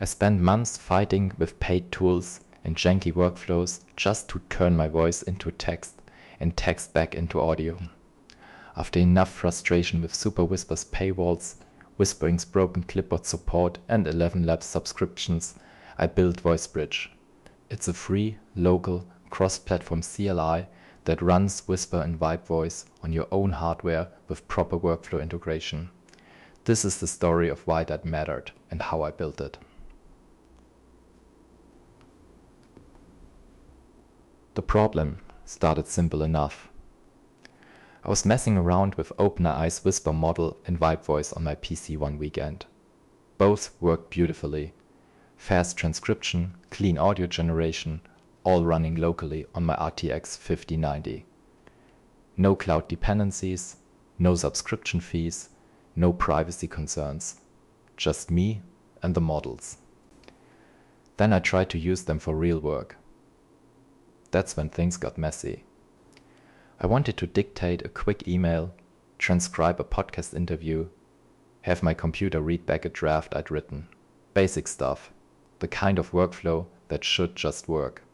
I spent months fighting with paid tools and janky workflows just to turn my voice into text and text back into audio. After enough frustration with SuperWhisper's paywalls, Whispering's broken clipboard support, and ElevenLabs subscriptions, I built VoiceBridge. It's a free, local, cross-platform CLI that runs Whisper and VibeVoice on your own hardware with proper workflow integration. This is the story of why that mattered and how I built it. The problem started simple enough. I was messing around with OpenAI's Whisper model and VibeVoice on my PC one weekend. Both worked beautifully. Fast transcription, clean audio generation, all running locally on my RTX 5090. No cloud dependencies, no subscription fees, no privacy concerns. Just me and the models. Then I tried to use them for real work. That's when things got messy. I wanted to dictate a quick email, transcribe a podcast interview, have my computer read back a draft I'd written. Basic stuff, the kind of workflow that should just work.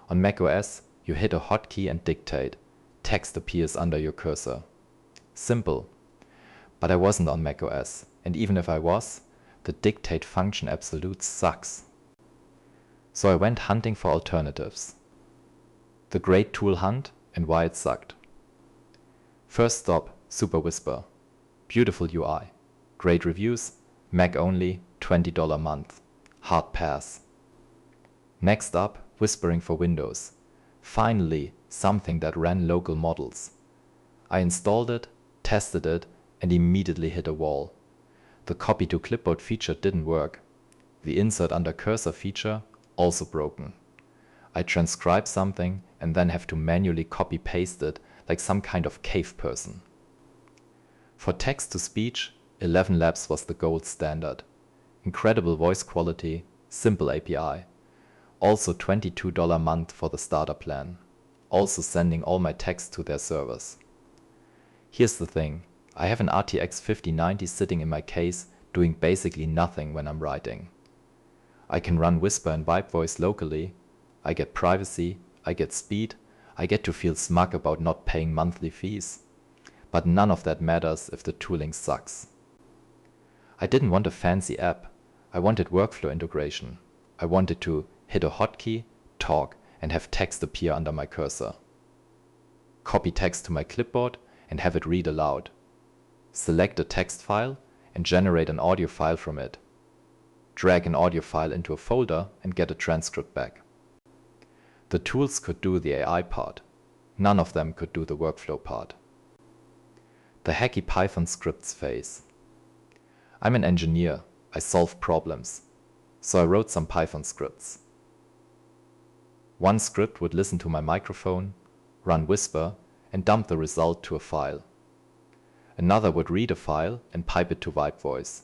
On macOS, you hit a hotkey and dictate. Text appears under your cursor. Simple. But I wasn't on macOS, and even if I was, the dictate function absolute sucks. So I went hunting for alternatives. The great tool hunt and why it sucked. First stop, SuperWhisper. Beautiful UI. Great reviews, Mac only, $20 a month. Hard pass. Next up, Whispering for Windows. Finally, something that ran local models. I installed it, tested it, and immediately hit a wall. The copy to clipboard feature didn't work. The insert under cursor feature also broken. I transcribe something and then have to manually copy-paste it like some kind of cave person. For text-to-speech, ElevenLabs was the gold standard. Incredible voice quality, simple API. Also $22 a month for the starter plan. Also sending all my text to their servers. Here's the thing, I have an RTX 5090 sitting in my case doing basically nothing when I'm writing. I can run Whisper and VibeVoice locally. I get privacy, I get speed, I get to feel smug about not paying monthly fees. But none of that matters if the tooling sucks. I didn't want a fancy app, I wanted workflow integration. I wanted to hit a hotkey, talk, and have text appear under my cursor. Copy text to my clipboard and have it read aloud. Select a text file and generate an audio file from it. Drag an audio file into a folder and get a transcript back. The tools could do the AI part. None of them could do the workflow part. The hacky Python scripts phase. I'm an engineer. I solve problems. So I wrote some Python scripts. One script would listen to my microphone, run Whisper, and dump the result to a file. Another would read a file and pipe it to VibeVoice.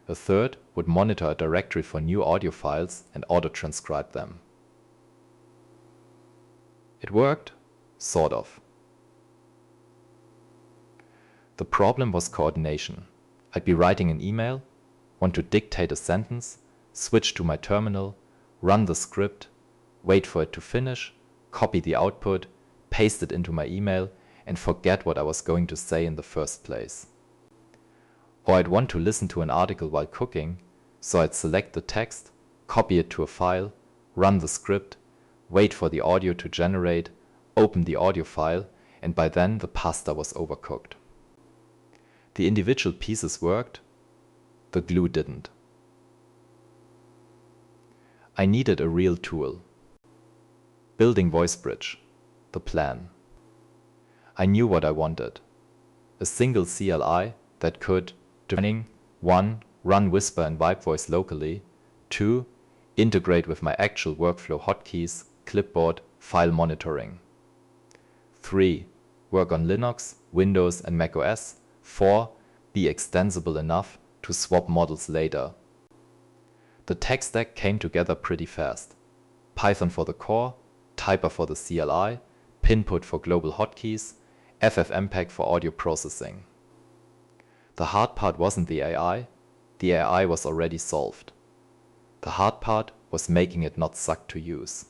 A third would monitor a directory for new audio files and auto-transcribe them. It worked, sort of. The problem was coordination. I'd be writing an email, want to dictate a sentence, switch to my terminal, run the script, wait for it to finish, copy the output, paste it into my email, and forget what I was going to say in the first place. Or I'd want to listen to an article while cooking, so I'd select the text, copy it to a file, run the script, wait for the audio to generate, open the audio file, and by then the pasta was overcooked. The individual pieces worked, the glue didn't. I needed a real tool. Building VoiceBridge, the plan. I knew what I wanted. A single CLI that could, 1. Run Whisper and VibeVoice locally, 2. Integrate with my actual workflow hotkeys, clipboard, file monitoring. 3. Work on Linux, Windows, and macOS. 4. Be extensible enough to swap models later. The tech stack came together pretty fast. Python for the core, Typer for the CLI, Pinput for global hotkeys, FFmpeg for audio processing. The hard part wasn't the AI was already solved. The hard part was making it not suck to use.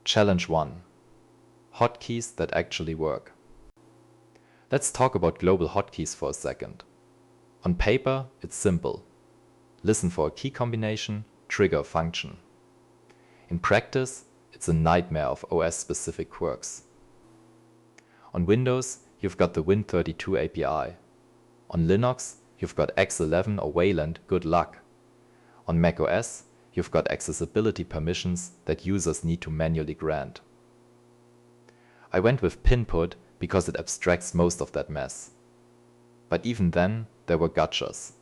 Challenge 1. Hotkeys that actually work. Let's talk about global hotkeys for a second. On paper, it's simple. Listen for a key combination, trigger a function. In practice, it's a nightmare of OS-specific quirks. On Windows, you've got the Win32 API. On Linux, you've got X11 or Wayland, good luck. On macOS, you've got accessibility permissions that users need to manually grant. I went with Pinput because it abstracts most of that mess. But even then, there were gotchas.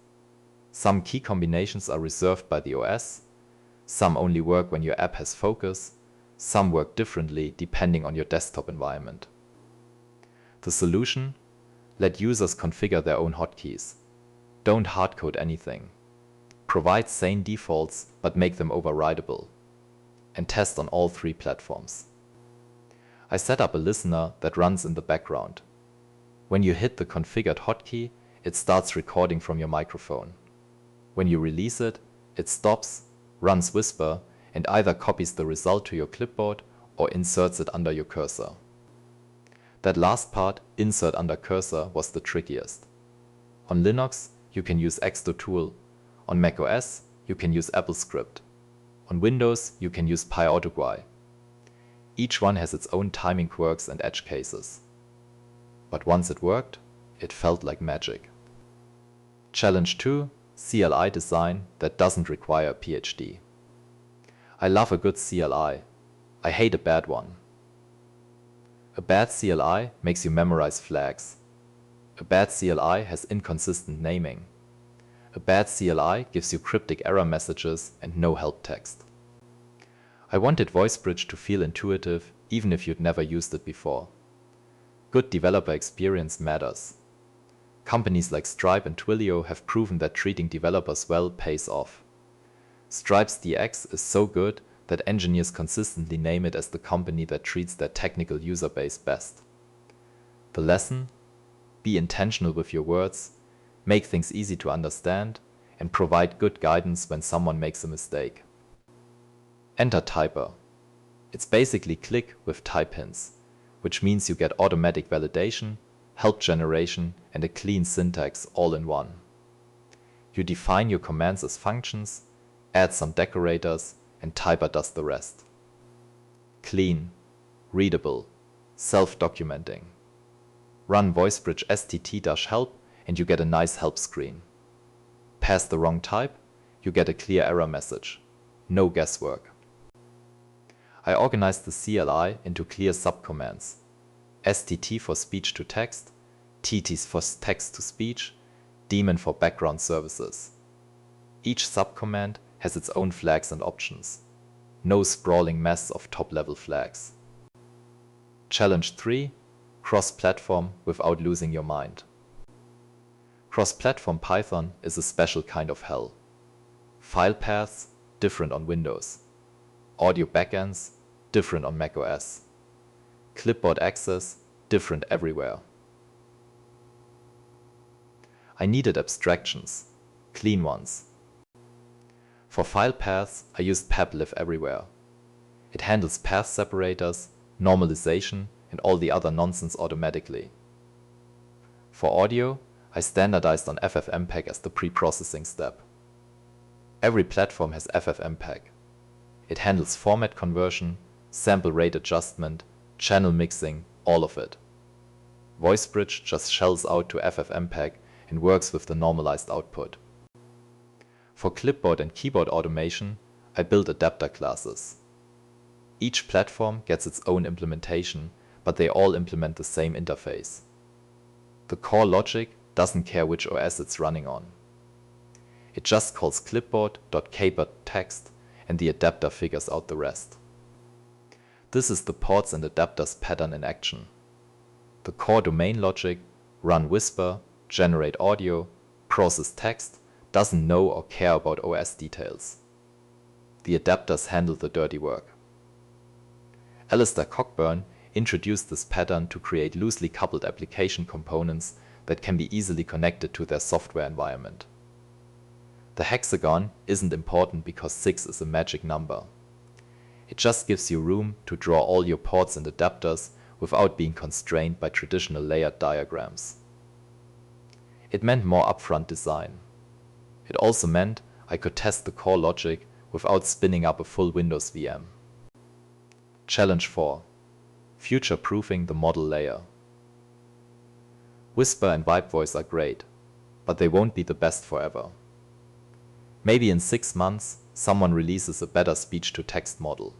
Some key combinations are reserved by the OS, some only work when your app has focus, some work differently depending on your desktop environment. The solution? Let users configure their own hotkeys. Don't hardcode anything. Provide sane defaults, but make them overridable. And test on all 3 platforms. I set up a listener that runs in the background. When you hit the configured hotkey, it starts recording from your microphone. When you release it, it stops, runs Whisper, and either copies the result to your clipboard or inserts it under your cursor. That last part, insert under cursor, was the trickiest. On Linux, you can use xdotool. On macOS, you can use AppleScript. On Windows, you can use PyAutoGui. Each one has its own timing quirks and edge cases. But once it worked, it felt like magic. Challenge 2. CLI design that doesn't require a PhD. I love a good CLI. I hate a bad one. A bad CLI makes you memorize flags. A bad CLI has inconsistent naming. A bad CLI gives you cryptic error messages and no help text. I wanted VoiceBridge to feel intuitive even if you'd never used it before. Good developer experience matters. Companies like Stripe and Twilio have proven that treating developers well pays off. Stripe's DX is so good that engineers consistently name it as the company that treats their technical user base best. The lesson? Be intentional with your words, make things easy to understand, and provide good guidance when someone makes a mistake. Enter Typer. It's basically click with type hints, which means you get automatic validation, help generation, and a clean syntax all in one. You define your commands as functions, add some decorators, and Typer does the rest. Clean, readable, self-documenting. Run VoiceBridge stt-help and you get a nice help screen. Pass the wrong type, you get a clear error message. No guesswork. I organized the CLI into clear subcommands. STT for speech to text, TT for text to speech, daemon for background services. Each subcommand has its own flags and options. No sprawling mess of top-level flags. Challenge 3. Cross-platform without losing your mind. Cross-platform Python is a special kind of hell. File paths, different on Windows. Audio backends, different on macOS. Clipboard access, different everywhere. I needed abstractions, clean ones. For file paths, I used PepLive everywhere. It handles path separators, normalization, and all the other nonsense automatically. For audio, I standardized on FFmpeg as the pre-processing step. Every platform has FFmpeg. It handles format conversion, sample rate adjustment, channel mixing, all of it. VoiceBridge just shells out to FFmpeg and works with the normalized output. For clipboard and keyboard automation, I built adapter classes. Each platform gets its own implementation, but they all implement the same interface. The core logic doesn't care which OS it's running on. It just calls clipboard.keyboardText and the adapter figures out the rest. This is the ports and adapters pattern in action. The core domain logic, run Whisper, generate audio, process text, doesn't know or care about OS details. The adapters handle the dirty work. Alistair Cockburn introduced this pattern to create loosely coupled application components that can be easily connected to their software environment. The hexagon isn't important because 6 is a magic number. It just gives you room to draw all your ports and adapters without being constrained by traditional layered diagrams. It meant more upfront design. It also meant I could test the core logic without spinning up a full Windows VM. Challenge 4. Future-proofing the model layer. Whisper and VibeVoice are great, but they won't be the best forever. Maybe in 6 months, someone releases a better speech-to-text model.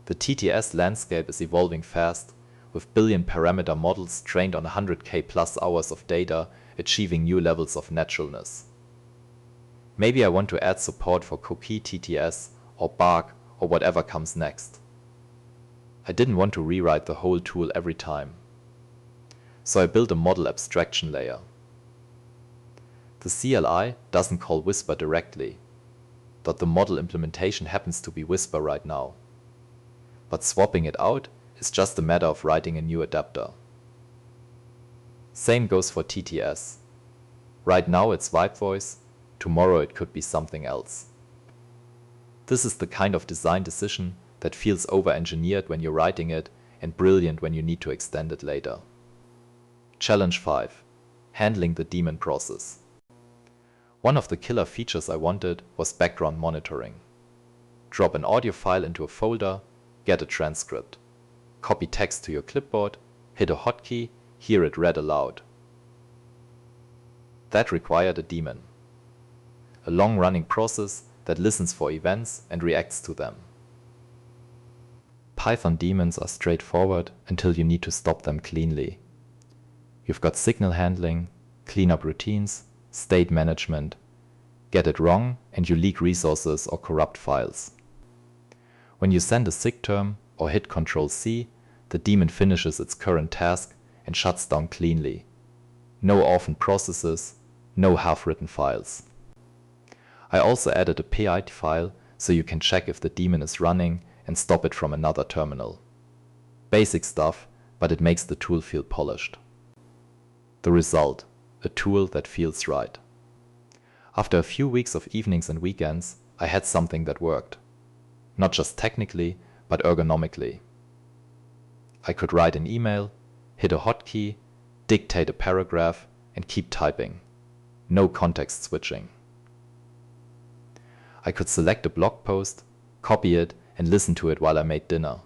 The TTS landscape is evolving fast, with billion-parameter models trained on 100K plus hours of data achieving new levels of naturalness. Maybe I want to add support for cookie TTS or Bark or whatever comes next. I didn't want to rewrite the whole tool every time. So I built a model abstraction layer. The CLI doesn't call Whisper directly, but the model implementation happens to be Whisper right now. But swapping it out is just a matter of writing a new adapter. Same goes for TTS. Right now it's VibeVoice, tomorrow it could be something else. This is the kind of design decision that feels over-engineered when you're writing it and brilliant when you need to extend it later. Challenge 5. Handling the daemon process. One of the killer features I wanted was background monitoring. Drop an audio file into a folder, get a transcript. Copy text to your clipboard, hit a hotkey, hear it read aloud. That required a daemon. A long-running process that listens for events and reacts to them. Python daemons are straightforward until you need to stop them cleanly. You've got signal handling, cleanup routines, state management. Get it wrong and you leak resources or corrupt files. When you send a sig term or hit Ctrl+C, the daemon finishes its current task and shuts down cleanly. No orphan processes, no half-written files. I also added a PID file so you can check if the daemon is running and stop it from another terminal. Basic stuff, but it makes the tool feel polished. The result, a tool that feels right. After a few weeks of evenings and weekends, I had something that worked. Not just technically, but ergonomically. I could write an email, hit a hotkey, dictate a paragraph, and keep typing. No context switching. I could select a blog post, copy it, and listen to it while I made dinner.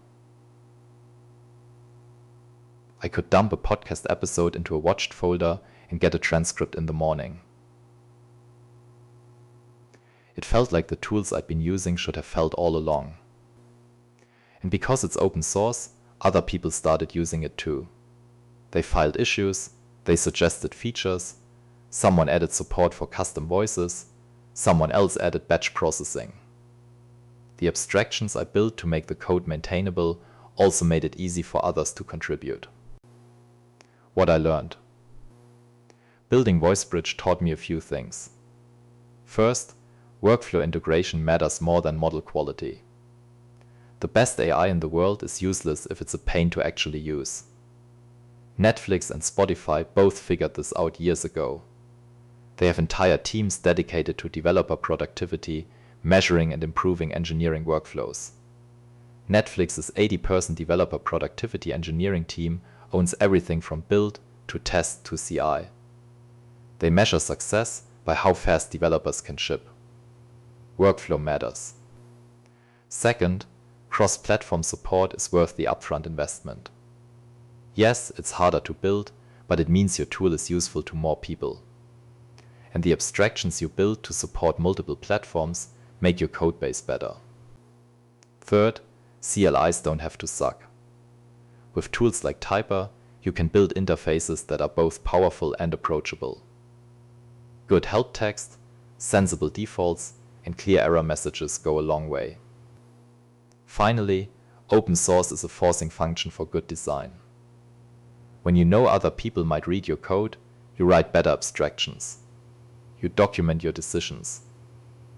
I could dump a podcast episode into a watched folder and get a transcript in the morning. It felt like the tools I'd been using should have felt all along. And because it's open source, other people started using it too. They filed issues, they suggested features, someone added support for custom voices, someone else added batch processing. The abstractions I built to make the code maintainable also made it easy for others to contribute. What I learned. Building VoiceBridge taught me a few things. First, workflow integration matters more than model quality. The best AI in the world is useless if it's a pain to actually use. Netflix and Spotify both figured this out years ago. They have entire teams dedicated to developer productivity, measuring and improving engineering workflows. Netflix's 80-person developer productivity engineering team owns everything from build to test to CI. They measure success by how fast developers can ship. Workflow matters. Second, cross-platform support is worth the upfront investment. Yes, it's harder to build, but it means your tool is useful to more people. And the abstractions you build to support multiple platforms make your codebase better. Third, CLIs don't have to suck. With tools like Typer, you can build interfaces that are both powerful and approachable. Good help text, sensible defaults, and clear error messages go a long way. Finally, open source is a forcing function for good design. When you know other people might read your code, you write better abstractions. You document your decisions.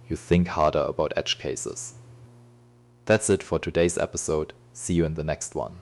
You think harder about edge cases. That's it for today's episode. See you in the next one.